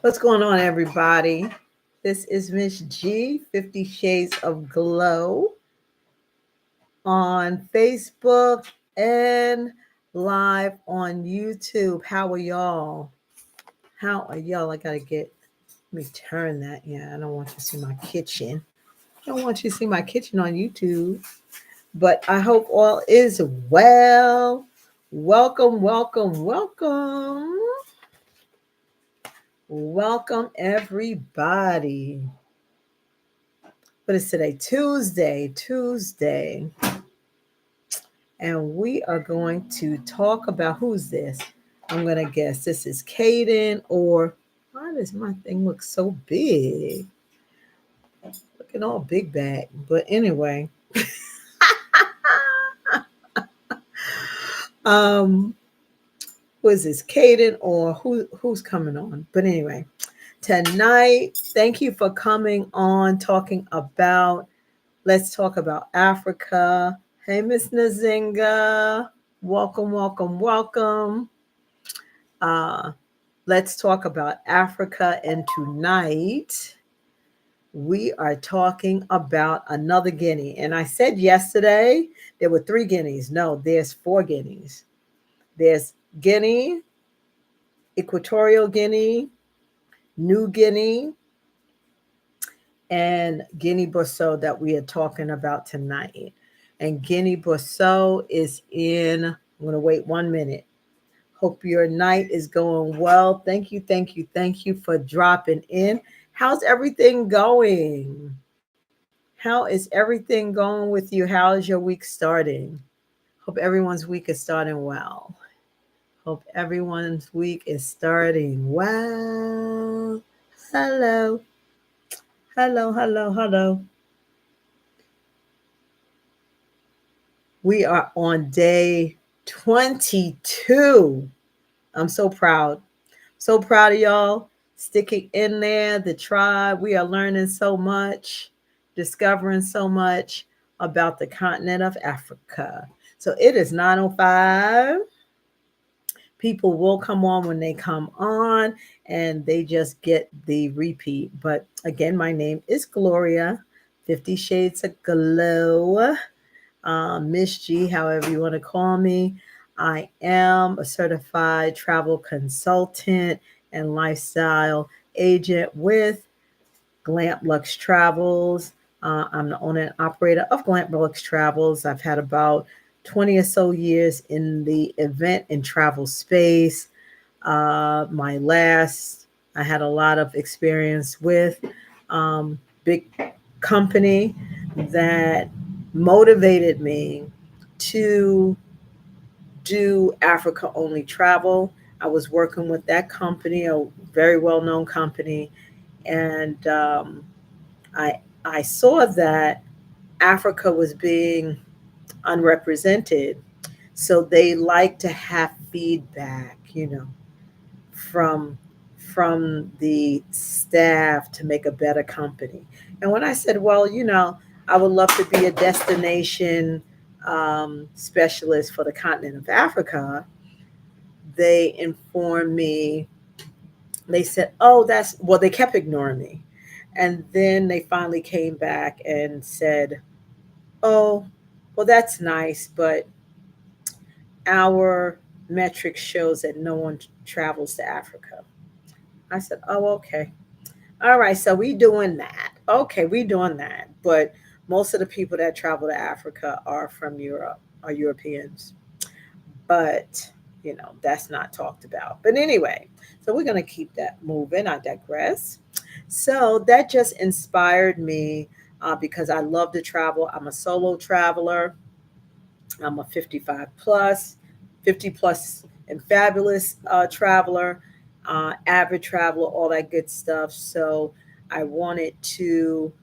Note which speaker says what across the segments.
Speaker 1: What's going on, everybody? This is Miss G, 50 Shades of Glow on Facebook and live on YouTube. How are y'all? How are y'all? Let me turn that. Yeah, I don't want you to see my kitchen. I don't want you to see my kitchen on YouTube, but I hope all is well. Welcome, welcome, welcome. Welcome, everybody. What is today? Tuesday. And we are going to talk about who's this? I'm going to guess this is Caden, or why does my thing look so big? Looking all big back. But anyway, um, who is this? Caden, or who's coming on? But anyway, tonight, thank you for coming on, talking about, let's talk about Africa. Hey, Miss Nazinga. Welcome, welcome, welcome. Uh, let's talk about Africa. And tonight, we are talking about another Guinea. And I said yesterday there were 3 Guineas. No, there's 4 Guineas. There's Guinea, Equatorial Guinea, New Guinea, and Guinea Bissau that we are talking about tonight. And Guinea Bissau is in, I'm going to wait 1 minute. Hope your night is going well. Thank you for dropping in. How's everything going? How is everything going with you? How is your week starting? Hope everyone's week is starting well. Hope everyone's week is starting well. Hello. Hello. We are on day 22. I'm so proud. So proud of y'all sticking in there, the tribe. We are learning so much, discovering so much about the continent of Africa. So it is 9:05. People will come on when they come on, and they just get the repeat. But again, my name is Gloria, 50 Shades of Glow. Miss G, however you want to call me. I am a certified travel consultant and lifestyle agent with glampluxetravels. I'm the owner and operator of glampluxetravels. I've had about 20 or so years in the event and travel space. I had a lot of experience with big company that motivated me to do Africa only travel. I was working with that company, a very well known company, and I saw that Africa was being unrepresented. So they like to have feedback, from the staff to make a better company. And when I said, well, I would love to be a destination specialist for the continent of Africa, they informed me, they said, oh, they kept ignoring me. And then they finally came back and said, oh, well, that's nice, but our metric shows that no one travels to Africa. I said, oh, okay. All right, so we doing that. Okay, we doing that. But most of the people that travel to Africa are from Europe, are Europeans. But, that's not talked about. But anyway, so we're going to keep that moving. I digress. So that just inspired me because I love to travel. I'm a solo traveler. I'm a 55 plus, 50 plus and fabulous traveler, avid traveler, all that good stuff. So I wanted to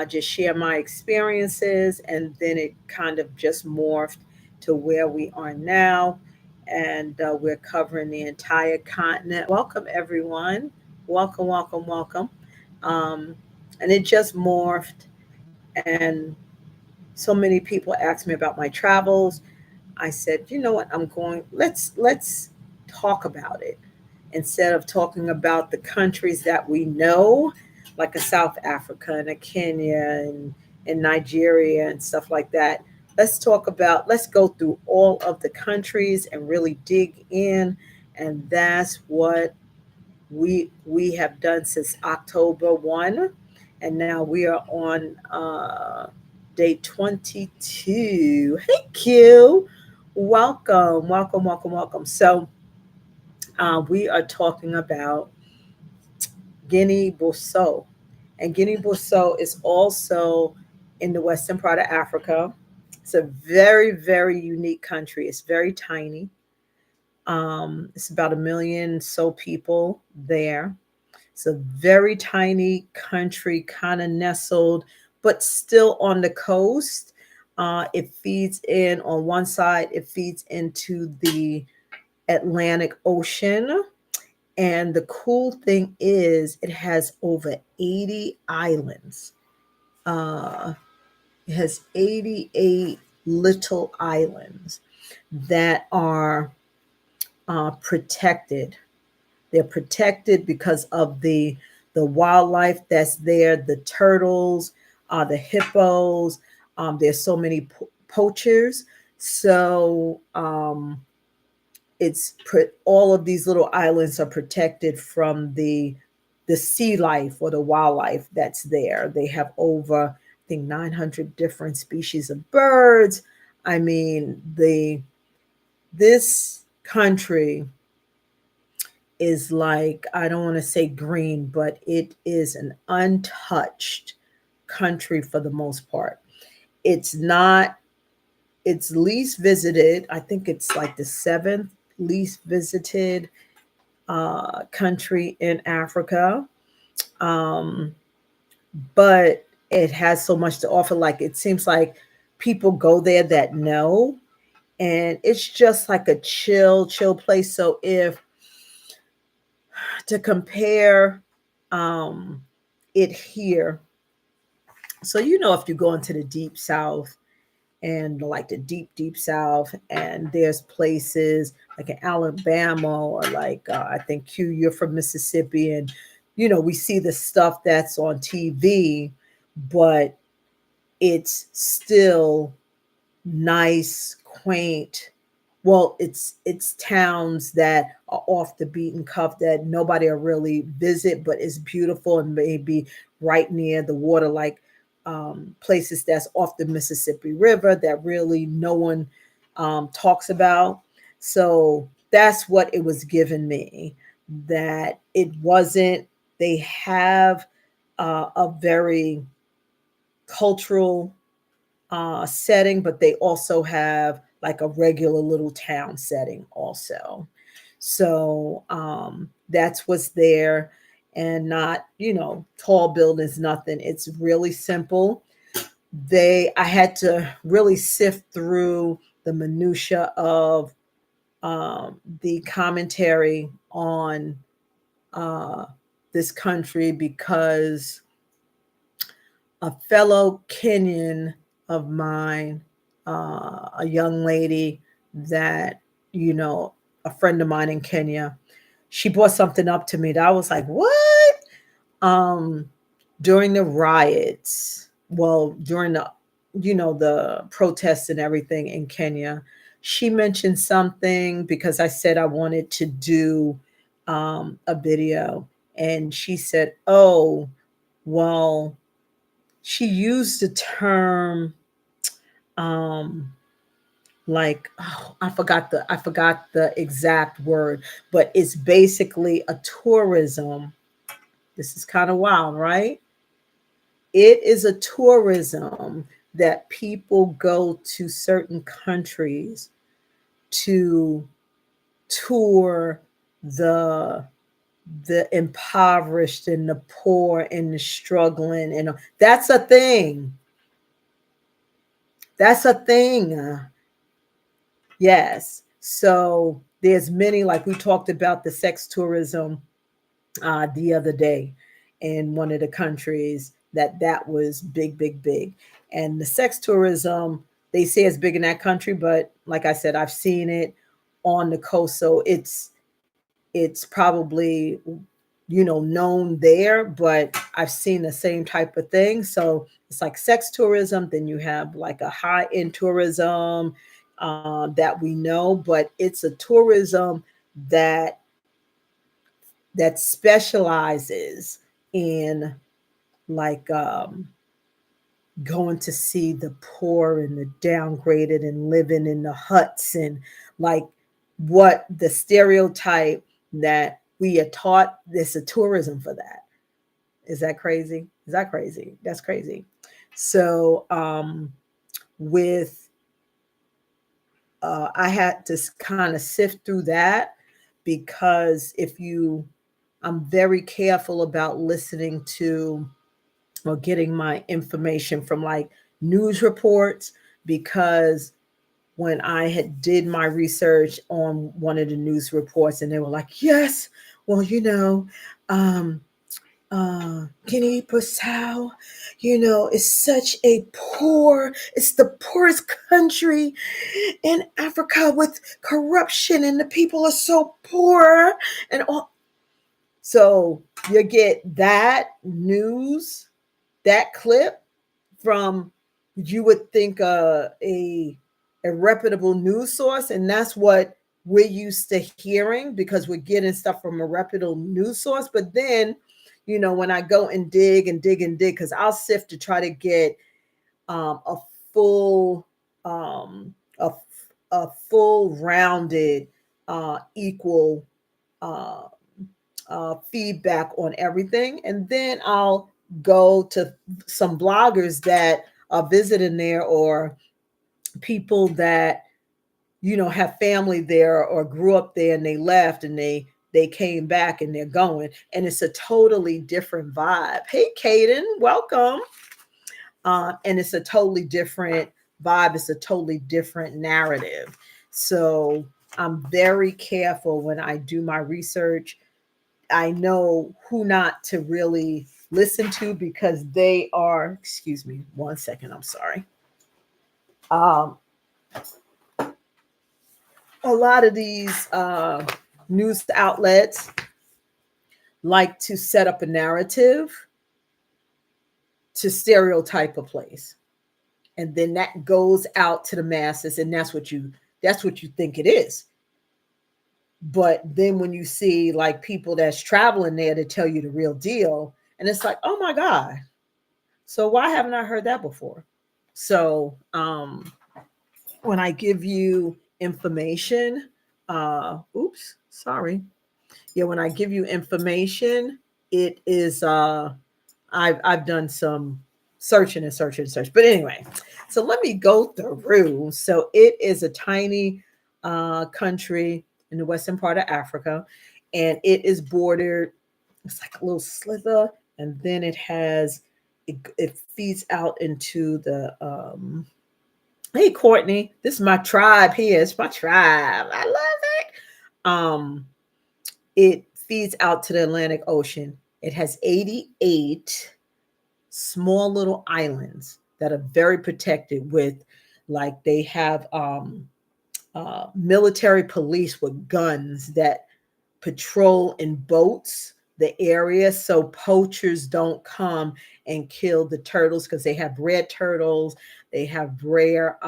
Speaker 1: just share my experiences, and then it kind of just morphed to where we are now. And we're covering the entire continent. Welcome, everyone. Welcome. Um, and it just morphed. And so many people ask me about my travels. I said, you know what, let's talk about it. instead of talking about the countries that we know, like a South Africa and a Kenya and Nigeria and stuff like that. Let's go through all of the countries and really dig in. And that's what we have done since October 1. And now we are on day 22. Hey, Q. Welcome, welcome, welcome, welcome. So, we are talking about Guinea Bissau. And Guinea Bissau is also in the western part of Africa. It's a very, very unique country. It's very tiny. It's about a million so people there. It's a very tiny country, kind of nestled, but still on the coast. It feeds in on one side, it feeds into the Atlantic Ocean. And the cool thing is, it has over 80 islands. Uh, it has 88 little islands that are protected. They're protected because of the wildlife that's there, the turtles, the hippos. There's so many poachers. So all of these little islands are protected from the sea life or the wildlife that's there. They have over, I think, 900 different species of birds. I mean, this country is like, I don't want to say green, but it is an untouched country for the most part. It's not, it's least visited. I think it's like the seventh least visited country in Africa. Um, but it has so much to offer. Like, it seems like people go there that know, and it's just like a chill place. So if to compare it here, so if you go into the deep south and like the deep south, and there's places like in Alabama, or like I think Q, you're from Mississippi, and we see the stuff that's on TV, but it's still nice, quaint. Well, it's towns that are off the beaten cuff that nobody will really visit, but it's beautiful and maybe right near the water, like places that's off the Mississippi River that really no one talks about. So that's what it was given me. That it wasn't. They have a very cultural setting, but they also have like a regular little town setting also. So that's what's there, and not, tall buildings, nothing. It's really simple. I had to really sift through the minutia of the commentary on uh, this country, because a fellow Kenyan of mine, a young lady that, a friend of mine in Kenya, she brought something up to me that I was like, what? Um, During the riots, well, during the protests and everything in Kenya, she mentioned something because I said I wanted to do a video. And she said, oh, well, she used the term um like, oh, I forgot the exact word, but it's basically a tourism. This is kind of wild, right? It is a tourism that people go to certain countries to tour the impoverished and the poor and the struggling, and that's a thing. That's a thing. Yes. So there's many, like we talked about the sex tourism the other day in one of the countries that was big, big, big. And the sex tourism, they say it's big in that country, but like I said, I've seen it on the coast. So it's it's probably, known there, but I've seen the same type of thing. So it's like sex tourism, then you have like a high-end tourism that we know, but it's a tourism that specializes in like going to see the poor and the downgraded and living in the huts, and like what the stereotype that we are taught, there's a tourism for that. Is that crazy? Is that crazy? That's crazy. So with I had to kind of sift through that, because I'm very careful about listening to or getting my information from like news reports, because when I had did my research on one of the news reports, and they were like, yes, well, um, Guinea Bissau, is such a it's the poorest country in Africa with corruption, and the people are so poor and all. So you get that news, that clip from, you would think a reputable news source, and that's what we're used to hearing, because we're getting stuff from a reputable news source. But then, when I go and dig and dig and dig, because I'll sift to try to get a full a, full rounded equal uh, feedback on everything. And then I'll go to some bloggers that are visiting there, or people that, have family there or grew up there, and they left and they came back and they're going. And it's a totally different vibe. Hey, Kaden, welcome. And it's a totally different vibe. It's a totally different narrative. So I'm very careful when I do my research. I know who not to really listen to, because they are, excuse me, 1 second, I'm sorry. A lot of these news outlets like to set up a narrative to stereotype a place. And then that goes out to the masses, and that's what you think it is. But then when you see like people that's traveling there to tell you the real deal, and it's like, oh my God. So why haven't I heard that before? So when I give you information, when I give you information, it is I've done some searching and searching and search. But anyway, so let me go through. So it is a tiny country in the western part of Africa, and it is bordered, it's like a little sliver, and then it feeds out into the hey Courtney, this is my tribe here. It's my tribe. I love it. It feeds out to the Atlantic Ocean. It has 88 small little islands that are very protected with, like, they have military police with guns that patrol in boats the area, so poachers don't come and kill the turtles, because they have red turtles, they have rare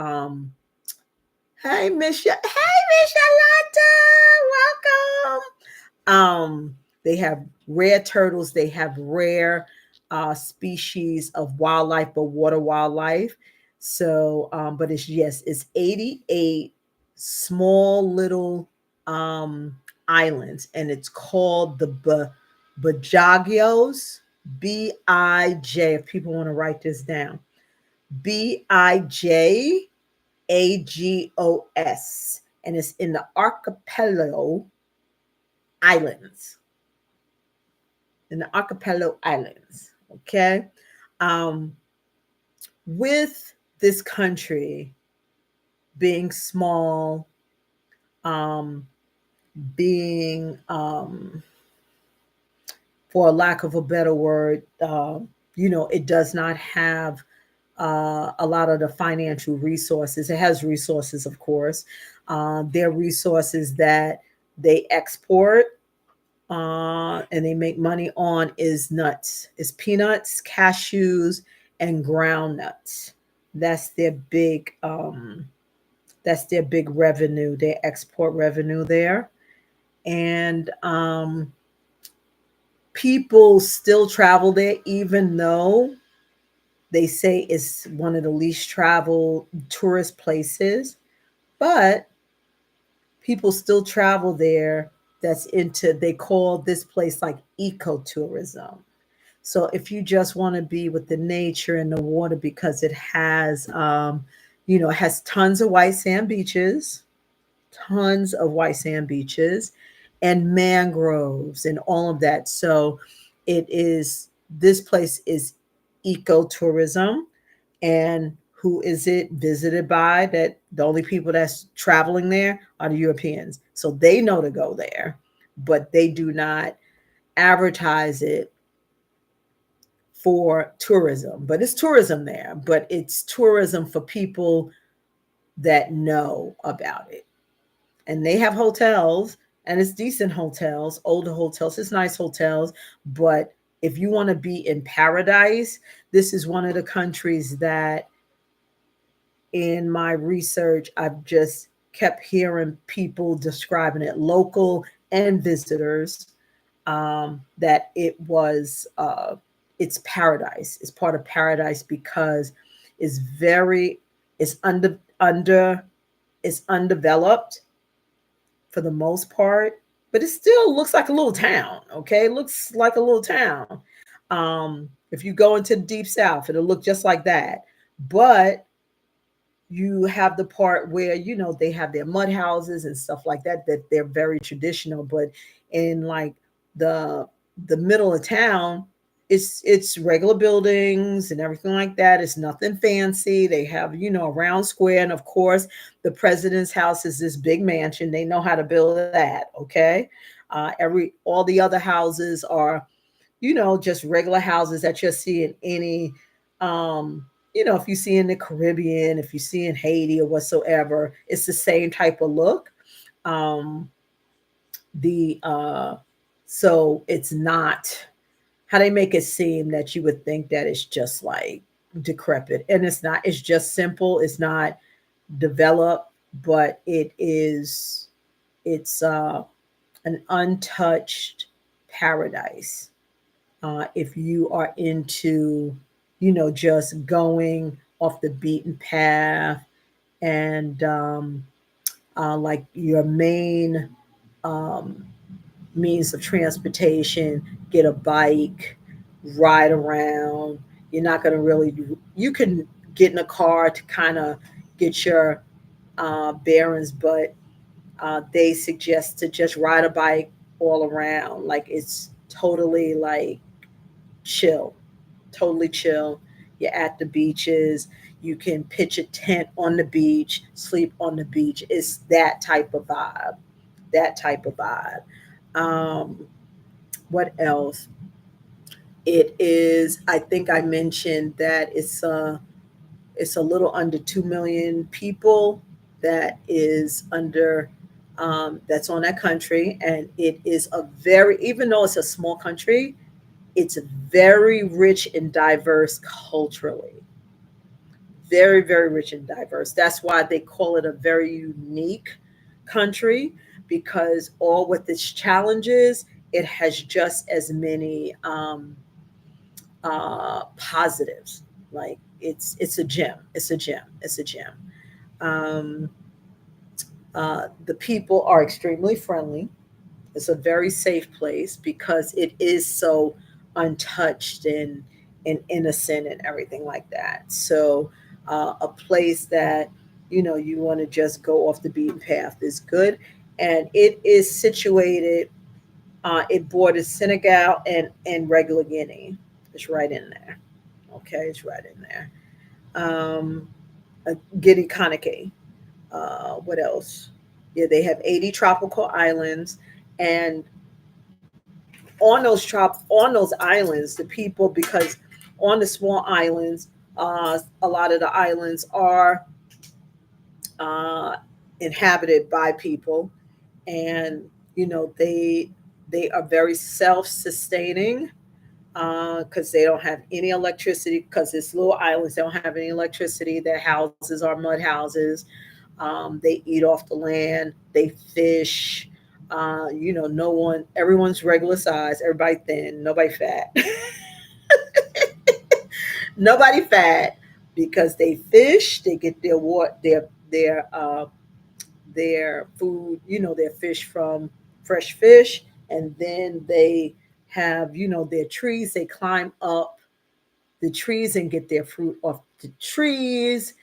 Speaker 1: hey Miss Yolanda, welcome. They have rare turtles, they have rare species of wildlife, but water wildlife. So but it's 88 small little islands, and it's called the Bijagios, B-I-J, if people want to write this down, Bijagos, and it's in the archipelago islands. Okay. With this country being small, being for a lack of a better word, it does not have a lot of the financial resources. It has resources, of course. There are resources that they export, and they make money on is nuts. It's peanuts, cashews, and ground nuts. That's their big that's their big revenue, their export revenue there. And people still travel there, even though they say it's one of the least traveled tourist places. But people still travel there that's into, they call this place like ecotourism. So if you just want to be with the nature and the water, because it has, it has tons of white sand beaches, tons of white sand beaches, and mangroves and all of that. So this place is ecotourism. And who is it visited by? That the only people that's traveling there are the Europeans. So they know to go there, but they do not advertise it for tourism. But it's tourism there, but it's tourism for people that know about it. And they have hotels, and it's decent hotels, older hotels, it's nice hotels. But if you want to be in paradise, this is one of the countries that, in my research, I've just kept hearing people describing it, local and visitors, that it's paradise. It's part of paradise because it's very, it's it's undeveloped for the most part, but it still looks like a little town. Okay, it looks like a little town. If you go into the deep south, it'll look just like that. But you have the part where they have their mud houses and stuff like that, that they're very traditional. But in like the the middle of town, it's regular buildings and everything like that. It's nothing fancy. They have a round square, and of course the president's house is this big mansion. They know how to build that. Okay. Every all the other houses are just regular houses that you'll see in any, if you see in the Caribbean, if you see in Haiti or whatsoever, it's the same type of look. Um, the so it's not how they make it seem that you would think that it's just like decrepit, and it's not. It's just simple. It's not developed, but it's an untouched paradise. If you are into, just going off the beaten path, and like your main um, means of transportation, get a bike, ride around. You're not going to really, you can get in a car to kind of get your bearings, but they suggest to just ride a bike all around. Like it's totally like chill, totally chill. You're at the beaches. You can pitch a tent on the beach, sleep on the beach. It's that type of vibe. That type of vibe. Um, what else? It is. I think I mentioned that it's a little under 2 million people that is under that's on that country, and it is a very, even though it's a small country, it's very rich and diverse culturally. Very, very rich and diverse. That's why they call it a very unique country, because all with its challenges, it has just as many positives. Like it's a gem. It's a gem. It's a gem. Um, the people are extremely friendly. It's a very safe place because it is so untouched and innocent and everything like that. So a place that you want to just go off the beaten path is good, and it is situated. It borders Senegal and regular Guinea. It's right in there. Okay, it's right in there. Um, Guinea Conakry. What else? Yeah, they have 80 tropical islands, and on those islands, the people, because on the small islands, a lot of the islands are uh, inhabited by people, and they They are very self-sustaining because they don't have any electricity because it's little islands. They don't have any electricity. Their houses are mud houses. They eat off the land. They fish. No one, everyone's regular size, everybody thin, nobody fat. Nobody fat because they fish, they get their water, their food, their fish from fresh fish, and then they have, their trees. They climb up the trees and get their fruit off the trees,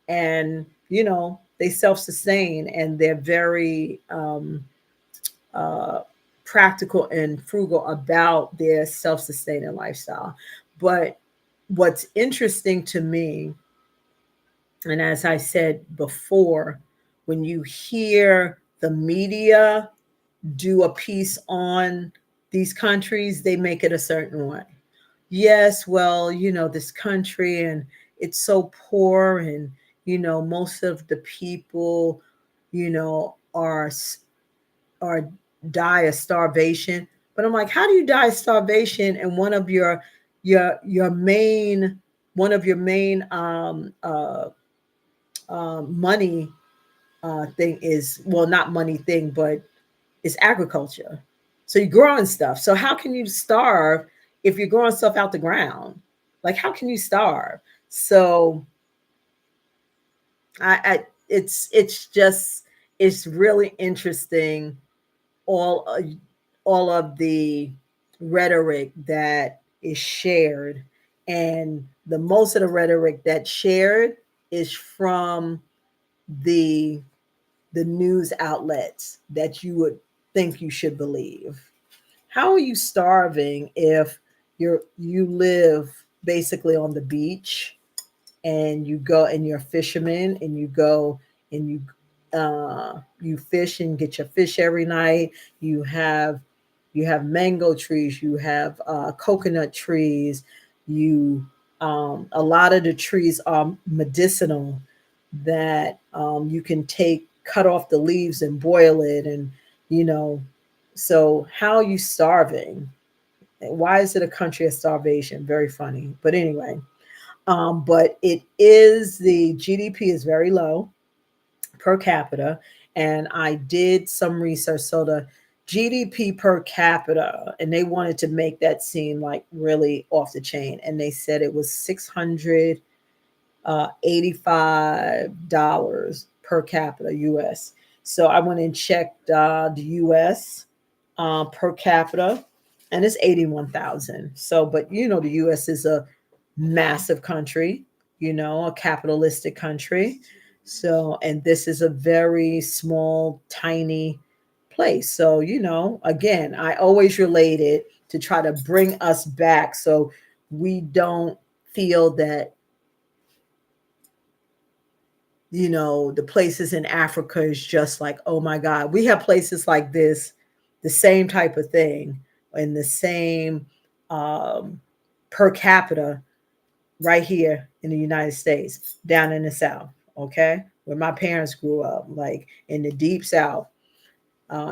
Speaker 1: and they self-sustain, and they're very uh, practical and frugal about their self-sustaining lifestyle. But what's interesting to me, and as I said before, when you hear the media do a piece on these countries, they make it a certain way. Yes, well, this country, and it's so poor, and most of the people, are die of starvation. But I'm like, how do you die of starvation and your main one of your main money thing is, well, not money thing, but it's agriculture. So you're growing stuff. So how can you starve if you're growing stuff out the ground? Like, how can you starve? So it's really interesting, all uh, all of the rhetoric that is shared, and the most of the rhetoric that's shared is from the the news outlets that you would think you should believe. How are you starving if you live basically on the beach, and you go and you're a fisherman, and you go and you fish and get your fish every night. You have mango trees, you have coconut trees. You A lot of the trees are medicinal, that you can take cut off the leaves and boil it, and you know so how are you starving? Why is it a country of starvation? Very funny. But anyway, but it is, the GDP is very low per capita. And I did some research. So the GDP per capita, and they wanted to make that seem like really off the chain. And they said it was $685 per capita US. So I went and checked the US per capita, and it's 81,000. So, but the US is a massive country, a capitalistic country. So, and this is a very small, tiny place. So, again, I always relate it to try to bring us back so we don't feel that, the places in Africa is just like, oh my God, we have places like this, the same type of thing, and the same um, per capita right here in the United States, down in the South, okay, where my parents grew up, like in the deep South.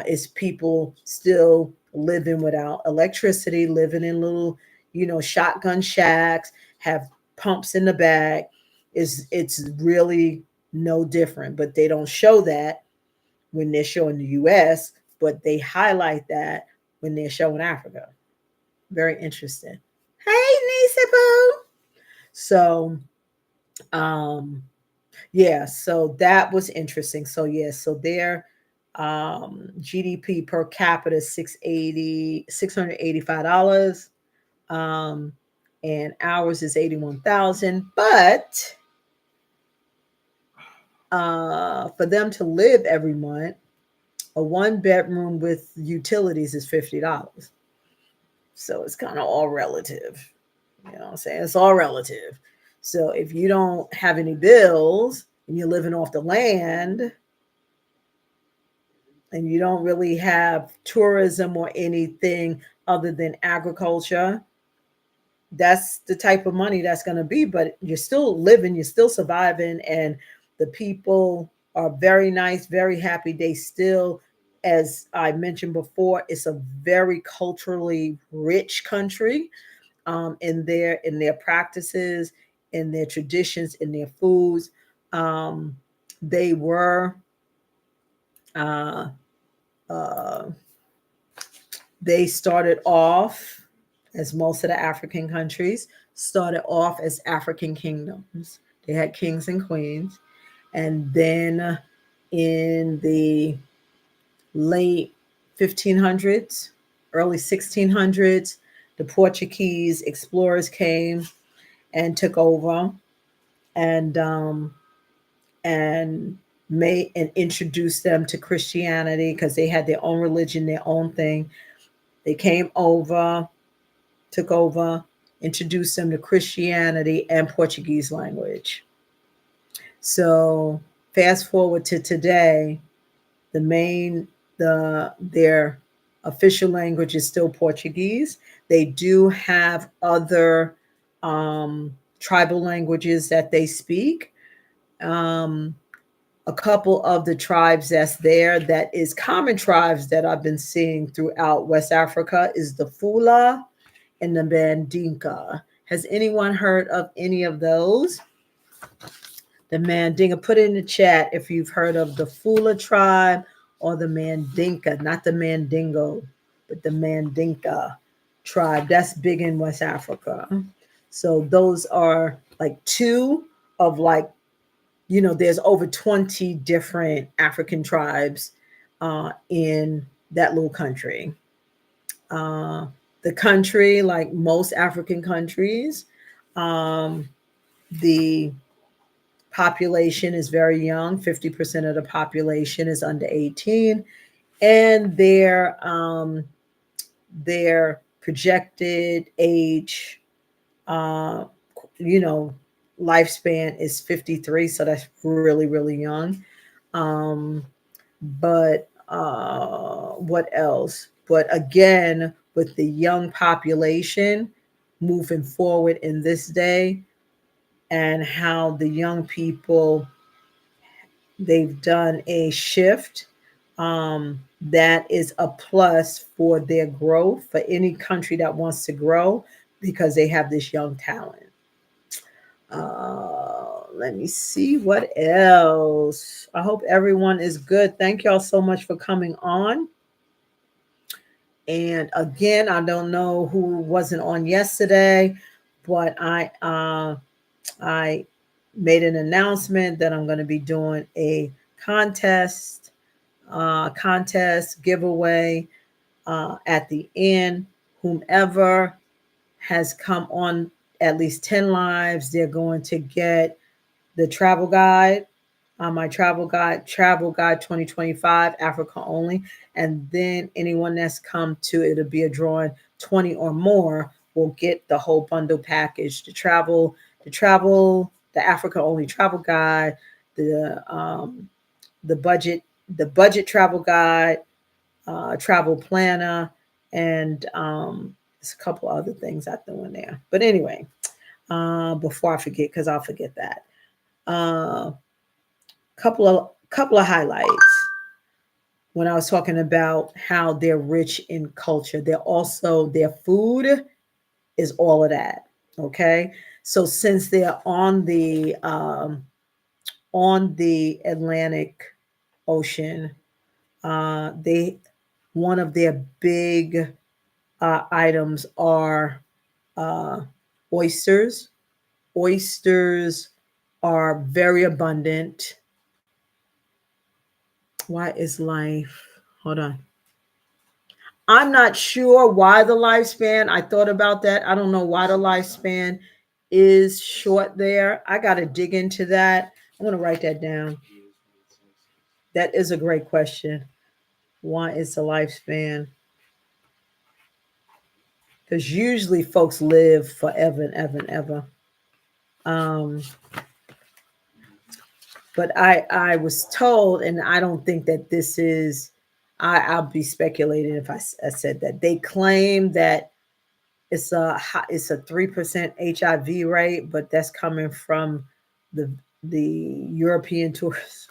Speaker 1: Is people still living without electricity, living in little, shotgun shacks, have pumps in the back. It's really no different, but they don't show that when they're showing the US, but they highlight that when they're showing Africa. Very interesting. Hey, Nisa Boo. So, um, yeah, so that was interesting. So yeah, so their GDP per capita is $685. Um, and ours is 81,000. But for them to live every month, a one bedroom with utilities is $50. So it's kind of all relative. You know what I'm saying? It's all relative. So if you don't have any bills and you're living off the land, and you don't really have tourism or anything other than agriculture, that's the type of money that's going to be. But you're still living, you're still surviving, and the people are very nice, very happy. They still as I mentioned before, it's a very culturally rich country, in their practices, in their traditions, in their foods. Um, they were uh, uh, they started off, as most of the African countries started off, as African kingdoms. They had kings and queens, and then in the late 1500s, early 1600s, the Portuguese explorers came and took over, and and made and introduced them to Christianity, because they had their own religion, their own thing. They came over, took over, introduced them to Christianity and Portuguese language. So fast forward to today, the main their official language is still Portuguese. They do have other tribal languages that they speak. Um, a couple of the tribes that's there, that is common tribes that I've been seeing throughout West Africa, is the Fula and the Mandinka. Has anyone heard of any of those? The Mandinka. Put it in the chat if you've heard of the Fula tribe or the Mandinka, not the Mandingo, but the Mandinka tribe. That's big in West Africa. So those are like two of, like, there's over 20 different African tribes in that little country. The country, like most African countries, the population is very young. 50% of the population is under 18, and their projected age, uh, you know, lifespan is 53. So that's really, really young. But what else? But again, with the young population moving forward in this day, and how the young people, they've done a shift, that is a plus for their growth, for any country that wants to grow, because they have this young talent. Let me see what else. I hope everyone is good. Thank y'all so much for coming on. And again, I don't know who wasn't on yesterday, but I made an announcement that I'm going to be doing a contest giveaway at the end. Whomever has come on at least 10 lives, they're going to get the travel guide, my travel guide 2025, Africa only. And then anyone that's come to, it'll be a drawing, 20 or more will get the whole bundle package, the Africa only travel guide, the budget travel guide, travel planner, and there's a couple other things I threw in there. But anyway, before I forget, because I'll forget that. Uh, couple of highlights when I was talking about how they're rich in culture. They're also, their food is all of that. Okay, so since they're on the Atlantic Ocean, they one of their big items are oysters. Oysters are very abundant. Why is life? Hold on. I'm not sure why the lifespan. I thought about that. I don't know why the lifespan is short there. I got to dig into that. I'm going to write that down. That is a great question. Why is the lifespan? Because usually folks live forever and ever and ever. But I was told, and I don't think that this is, I'll be speculating if I said that. They claim that it's a 3% HIV rate, but that's coming from the European tourists.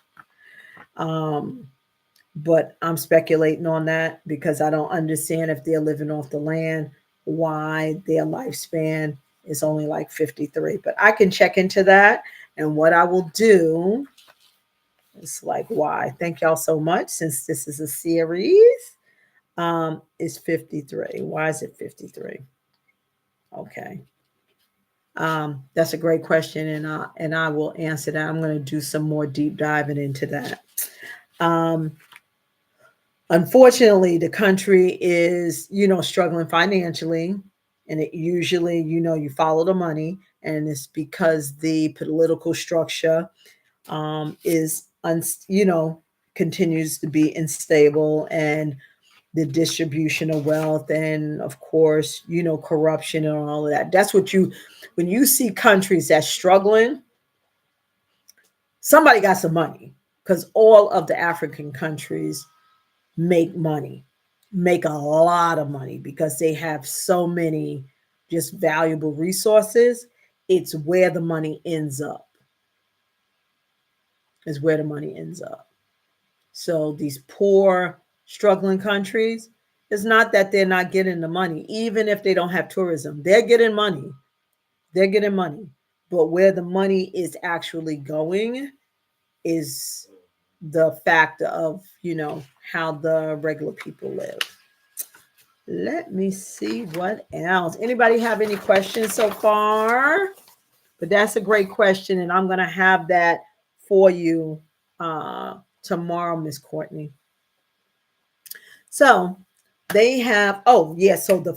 Speaker 1: but I'm speculating on that because I don't understand if they're living off the land, why their lifespan is only like 53. But I can check into that. And what I will do is like, why? Thank y'all so much. Since this is a series, is 53. Why is it 53? Okay. That's a great question, and I will answer that. I'm going to do some more deep diving into that. Um, Unfortunately, the country is, struggling financially, and it usually, you follow the money, and it's because the political structure is, continues to be unstable, and the distribution of wealth, and of course, corruption and all of that. That's what when you see countries that's struggling, somebody got some money, because all of the African countries make money, make a lot of money because they have so many just valuable resources. It's where the money ends up, is where the money ends up. So these poor, struggling countries, it's not that they're not getting the money. Even if they don't have tourism, they're getting money. They're getting money. But where the money is actually going is the factor of, how the regular people live. Let me see what else. Anybody have any questions so far? But that's a great question, and I'm going to have that for you tomorrow, Miss Courtney. So they have, oh yeah, so the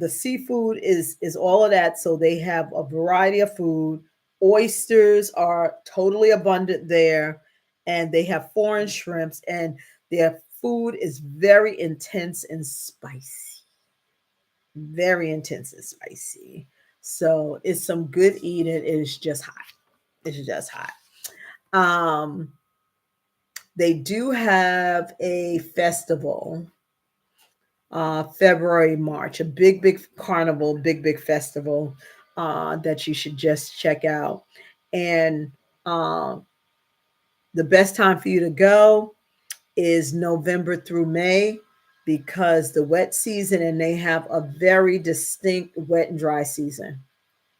Speaker 1: seafood is all of that. So they have a variety of food. Oysters are totally abundant there, and they have foreign shrimps, and their food is very intense and spicy. Very intense and spicy. So it's some good eating. It is just hot. It's just hot. Um, they do have a festival, February, March, a big carnival, big festival that you should just check out. And the best time for you to go is November through May, because the wet season, and they have a very distinct wet and dry season.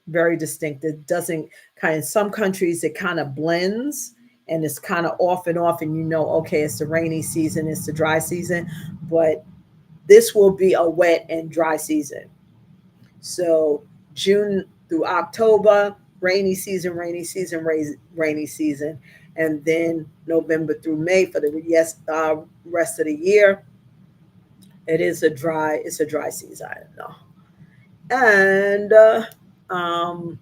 Speaker 1: Very distinct. It doesn't in some countries it kind of blends, and it's kind of off and off, and okay, it's the rainy season, it's the dry season, but this will be a wet and dry season. So June through October, rainy season, rainy season, and then November through May for the rest of the year. It's a dry season. I don't know. And um,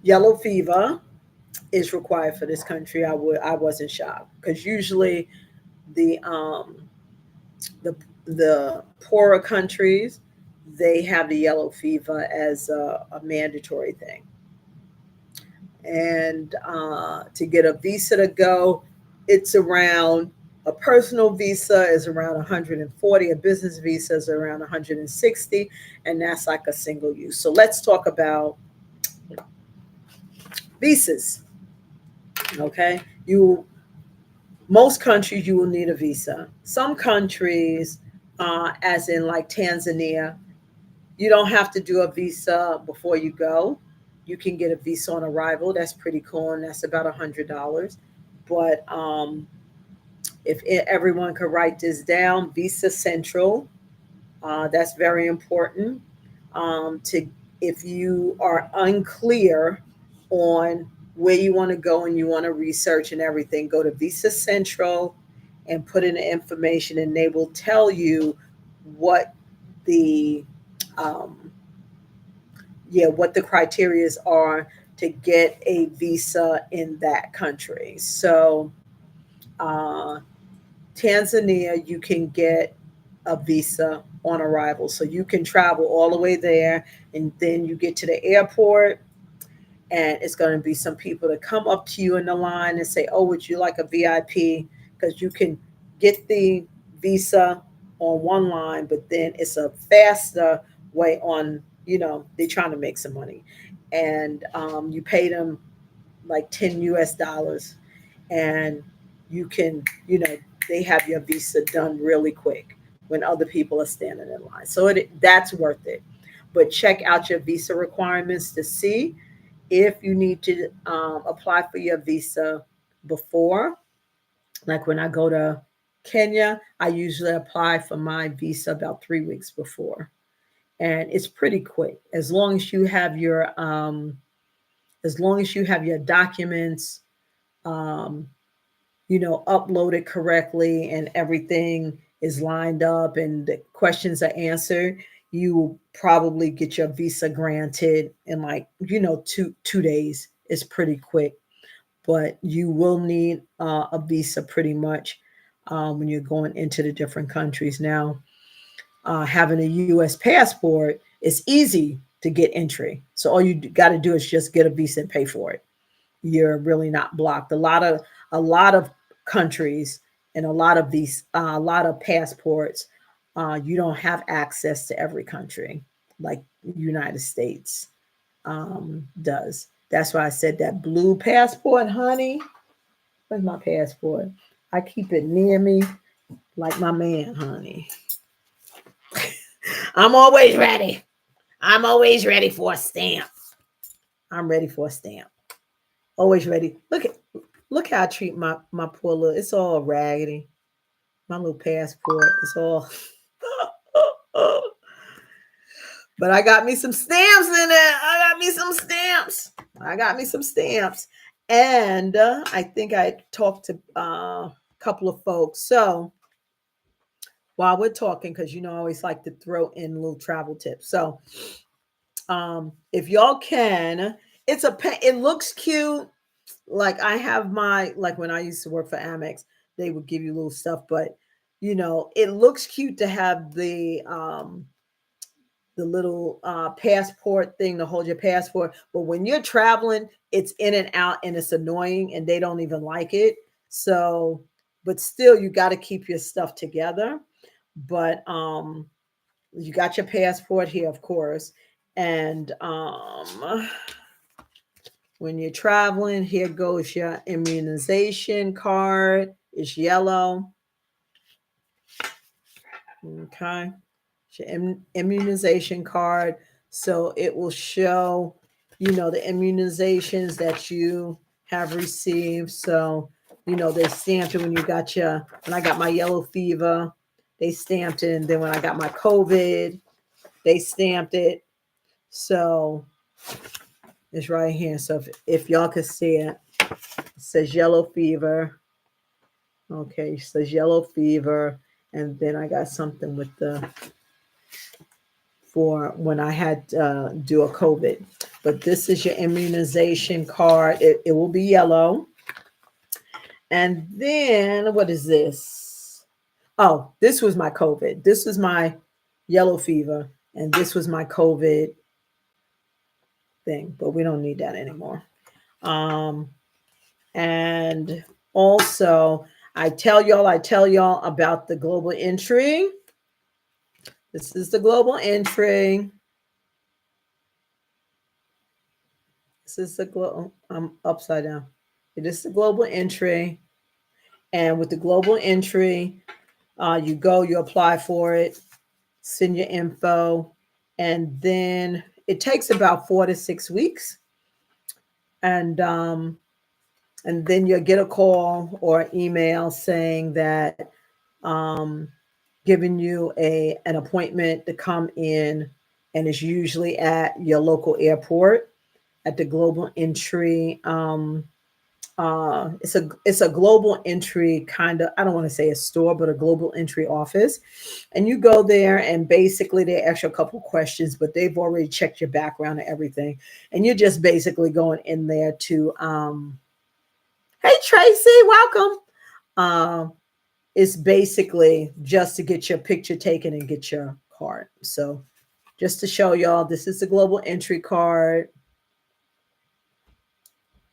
Speaker 1: yellow fever is required for this country. I wasn't shocked, because usually the the the poorer countries, they have the yellow fever as a mandatory thing. And to get a visa to go, it's around, a personal visa is around 140, a business visa is around 160, and that's like a single use. So let's talk about visas. Okay, most countries you will need a visa. Some countries, as in like Tanzania, you don't have to do a visa before you go. You can get a visa on arrival. That's pretty cool, and that's about $100. But if everyone could write this down, Visa Central, that's very important. To If you are unclear on where you want to go and you want to research and everything, go to Visa Central and put in the information, and they will tell you what the um, what the criterias are to get a visa in that country. So uh, Tanzania, you can get a visa on arrival. So you can travel all the way there, and then you get to the airport, and it's going to be some people that come up to you in the line and say, "Oh, would you like a VIP?" Because you can get the visa on one line, but then it's a faster way on, they're trying to make some money. And you pay them like 10 US dollars, and you can, they have your visa done really quick when other people are standing in line. So that's worth it. But check out your visa requirements to see if you need to apply for your visa before. Like when I go to Kenya, I usually apply for my visa about 3 weeks before, and it's pretty quick as long as you have your documents, um, uploaded correctly, and everything is lined up and the questions are answered. You will probably get your visa granted in like, 2 days. It's pretty quick, but you will need a visa pretty much when you're going into the different countries. Now, having a U.S. passport is easy to get entry. So all you got to do is just get a visa and pay for it. You're really not blocked. A lot of countries and a lot of passports, you don't have access to every country like United States does. That's why I said that blue passport, honey. Where's my passport? I keep it near me like my man, honey. I'm always ready. I'm always ready for a stamp. I'm ready for a stamp. Always ready. Look how I treat my poor little. It's all raggedy. My little passport. It's all. But I got me some stamps in it. I got me some stamps. And I think I talked to a couple of folks. So while we're talking, because I always like to throw in little travel tips. So if y'all can, it looks cute. Like I have like when I used to work for Amex, they would give you little stuff, but it looks cute to have the little passport thing to hold your passport. But when you're traveling, it's in and out and it's annoying and they don't even like it. So, but still you got to keep your stuff together. But you got your passport here, of course. And when you're traveling, here goes your immunization card. It's yellow. Okay. It's your immunization card. So it will show, the immunizations that you have received. So, they stamped it when I got my yellow fever, they stamped it. And then when I got my COVID, they stamped it. So it's right here. So if y'all could see it, it says yellow fever. Okay, it says yellow fever. And then I got something for when I had do a COVID. But this is your immunization card. It will be yellow. And then what is this? Oh, this was my COVID. This was my yellow fever. And this was my COVID thing. But we don't need that anymore. And also, I tell y'all about the global entry. This is the global entry. This is the global, I'm upside down. It is the global entry. And with the global entry, you apply for it, send your info, and then it takes about 4 to 6 weeks. And then you'll get a call or email saying that giving you an appointment to come in, and it's usually at your local airport at the global entry. It's a global entry kind of, I don't want to say a store, but a global entry office. And you go there and basically they ask you a couple questions, but they've already checked your background and everything. And you're just basically going in there to, hey Tracy, welcome. It's basically just to get your picture taken and get your card. So just to show y'all, this is the global entry card.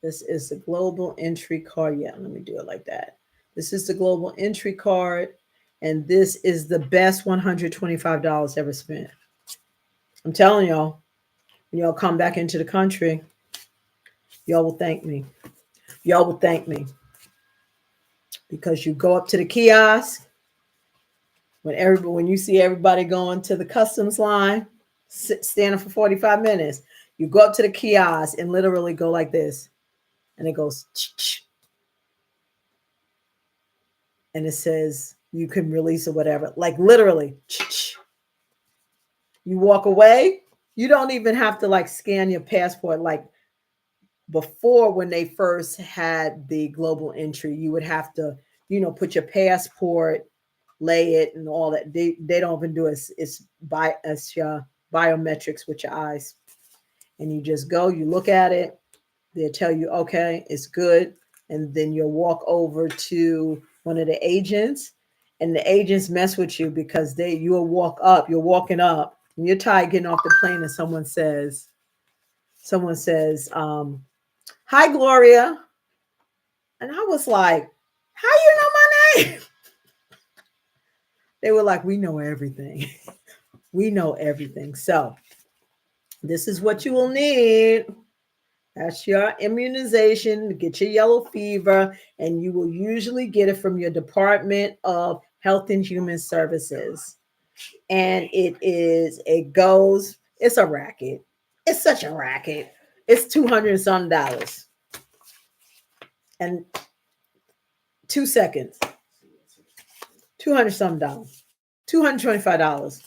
Speaker 1: This is the global entry card. Yeah, let me do it like that. This is the global entry card. And this is the best $125 ever spent. I'm telling y'all, when y'all come back into the country, Y'all will thank me. Y'all will thank me because you go up to the kiosk when you see everybody going to the customs line, standing for 45 minutes. You go up to the kiosk and literally go like this, and it goes, and it says you can release or whatever. Like literally, you walk away. You don't even have to like scan your passport. Like before, when they first had the global entry, you would have to, put your passport, lay it, and all that. They don't even do it. It's biometrics with your eyes, and you just go. You look at it. They'll tell you, okay, it's good, and then you'll walk over to one of the agents, and the agents mess with you because you'll walk up. You're walking up, and you're tired getting off the plane, and someone says, "Hi, Gloria," and I was like, "How you know my name?" They were like, "We know everything. We know everything." So this is what you will need. That's your immunization to get your yellow fever, and you will usually get it from your Department of Health and Human Services. And it's a racket. It's such a racket. It's $200 and some dollars. And 2 seconds. 200 some dollars. $225.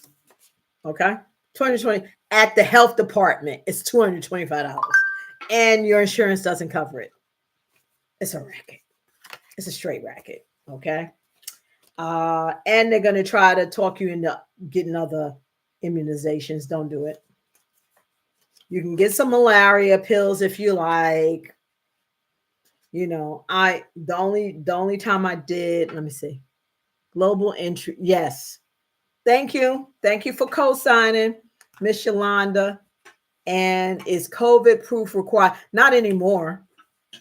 Speaker 1: Okay? 220 at the health department. It's $225. And your insurance doesn't cover it. It's a racket. It's a straight racket. Okay. And they're going to try to talk you into getting other immunizations. Don't do it. You can get some malaria pills if you like. The only time I did, let me see, global entry. Yes. Thank you. Thank you for co-signing, Miss Yolanda. And is COVID proof required? Not anymore.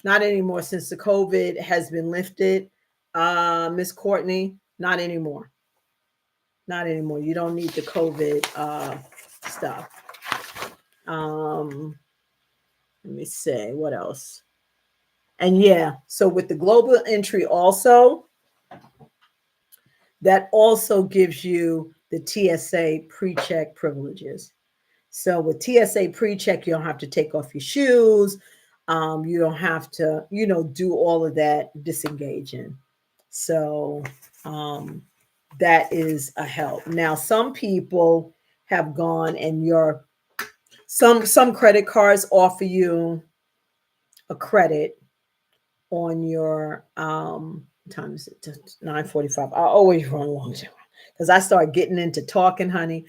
Speaker 1: Not anymore since the COVID has been lifted. Miss Courtney, not anymore. Not anymore. You don't need the COVID stuff. Let me see what else. And yeah, so with the global entry also, that also gives you the TSA pre-check privileges. So with TSA pre-check, you don't have to take off your shoes. You don't have to, do all of that disengaging. So that is a help. Now, some people have gone and some credit cards offer you a credit on your time is it 9:45. I always run long because I start getting into talking, honey.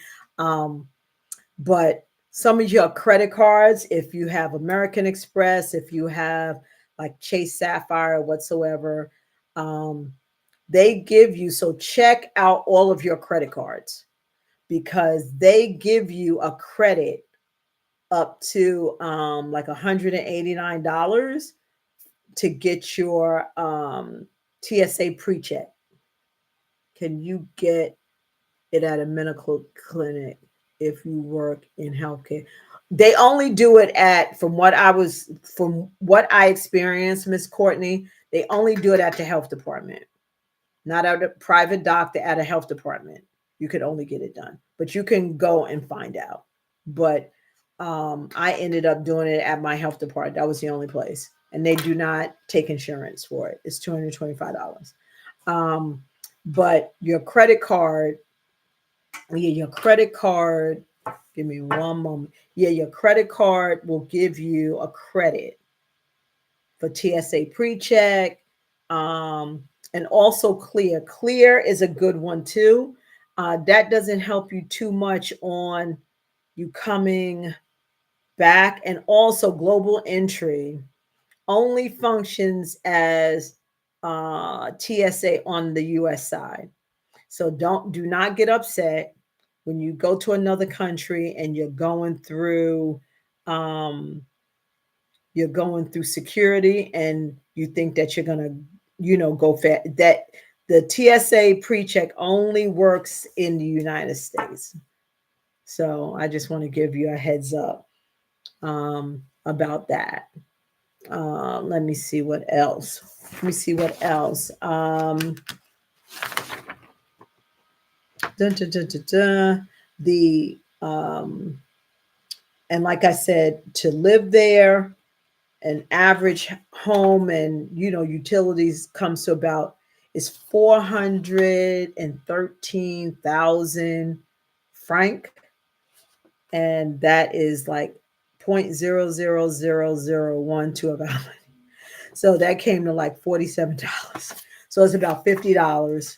Speaker 1: But some of your credit cards, if you have American Express, if you have like Chase Sapphire whatsoever, they give you, so check out all of your credit cards because they give you a credit up to like $189 to get your TSA pre-check. Can you get it at a medical clinic if you work in healthcare? They only do it from what I experienced, Miss Courtney, they only do it at the health department, not at a private doctor, at a health department. You could only get it done, but you can go and find out. But I ended up doing it at my health department. That was the only place. And they do not take insurance for it. It's $225. But your credit card, give me one moment. Yeah, your credit card will give you a credit for TSA pre-check. And also Clear. Clear is a good one too. That doesn't help you too much on you coming back. And also Global Entry only functions as TSA on the US side. So do not get upset when you go to another country and you're going through security and you think that you're gonna, go fast. That the TSA pre-check only works in the United States. So I just want to give you a heads up about that. Let me see what else. Let me see what else. Dun, dun, dun, dun, dun. The and like I said, to live there, an average home and utilities comes to about is 413,000 franc, and that is like 0.00001 to about so that came to like $47. So it's about $50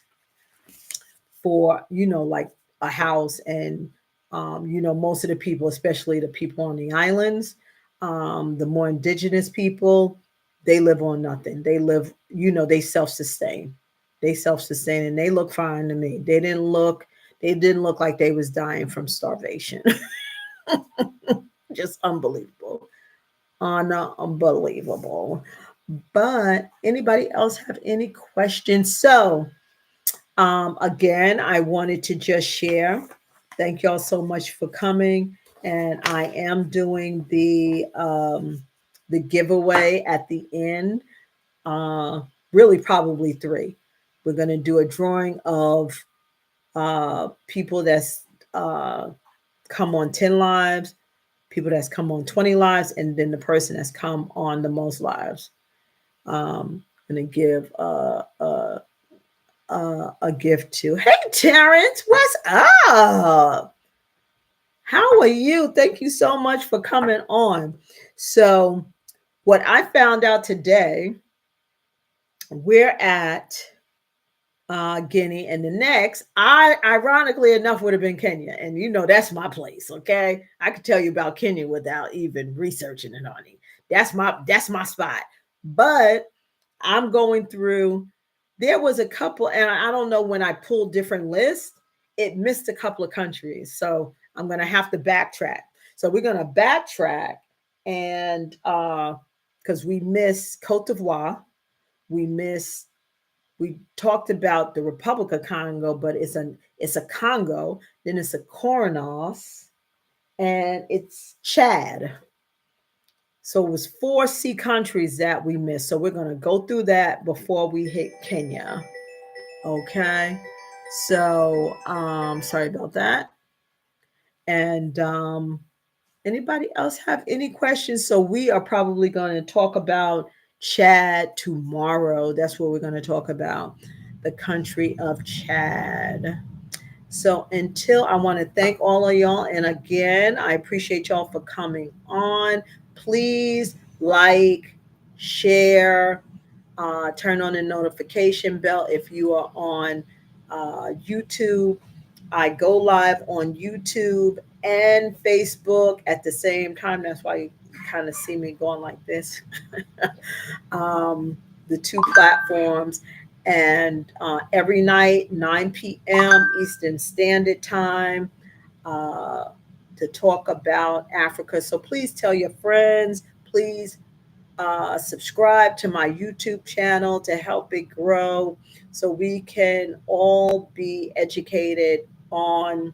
Speaker 1: for like a house. And most of the people, especially the people on the islands, the more indigenous people, they live on nothing. They live, they self-sustain. They self-sustain, and they look fine to me. They didn't look like they was dying from starvation. Just unbelievable. Unbelievable. But anybody else have any questions? So again, I wanted to just share. Thank y'all so much for coming. And I am doing the giveaway at the end. Really, probably three. We're going to do a drawing of people that's come on 10 lives, people that's come on 20 lives, and then the person that's come on the most lives. Going to give a gift to. Hey, Terrence, what's up? How are you? Thank you so much for coming on. So, what I found out today, we're at Guinea, and the next, I ironically enough would have been Kenya, and that's my place. Okay, I could tell you about Kenya without even researching it, honey. That's my spot. But I'm going through. There was a couple, and I don't know, when I pulled different lists, it missed a couple of countries. So I'm going to have to backtrack. So we're going to backtrack, and because we miss Cote d'Ivoire, we talked about the Republic of Congo, but it's a Congo, then it's a Coronos, and it's Chad. So it was 4 C countries that we missed. So we're going to go through that before we hit Kenya. Okay. So sorry about that. And anybody else have any questions? So we are probably going to talk about Chad tomorrow. That's what we're going to talk about, the country of Chad. So until, I want to thank all of y'all. And again, I appreciate y'all for coming on. Please like, share, turn on the notification bell if you are on YouTube. I go live on YouTube and Facebook at the same time. That's why you kind of see me going like this. The two platforms. And every night, 9 p.m. Eastern Standard Time, to talk about Africa. So please tell your friends. Please subscribe to my YouTube channel to help it grow, so we can all be educated on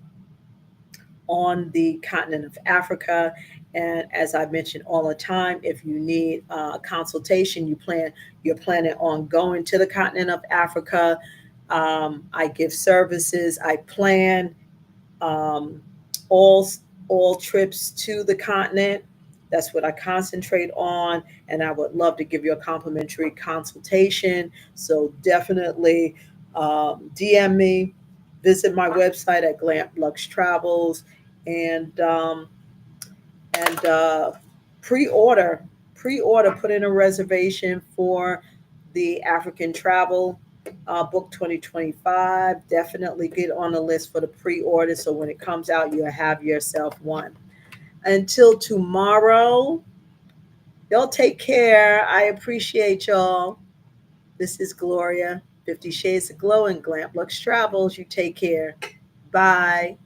Speaker 1: the continent of Africa. And as I mentioned all the time, if you need consultation, you're planning on going to the continent of Africa, I give services. I plan um, all all trips to the continent. That's what I concentrate on, and I would love to give you a complimentary consultation. So definitely DM me, visit my website at glampluxetravels, and and pre-order, put in a reservation for the African Travel Book 2025. Definitely get on the list for the pre-order, so when it comes out, you'll have yourself one. Until tomorrow, y'all take care. I appreciate y'all. This is Gloria, 50 Shades of Glow and Glamp Lux Travels. You take care. Bye.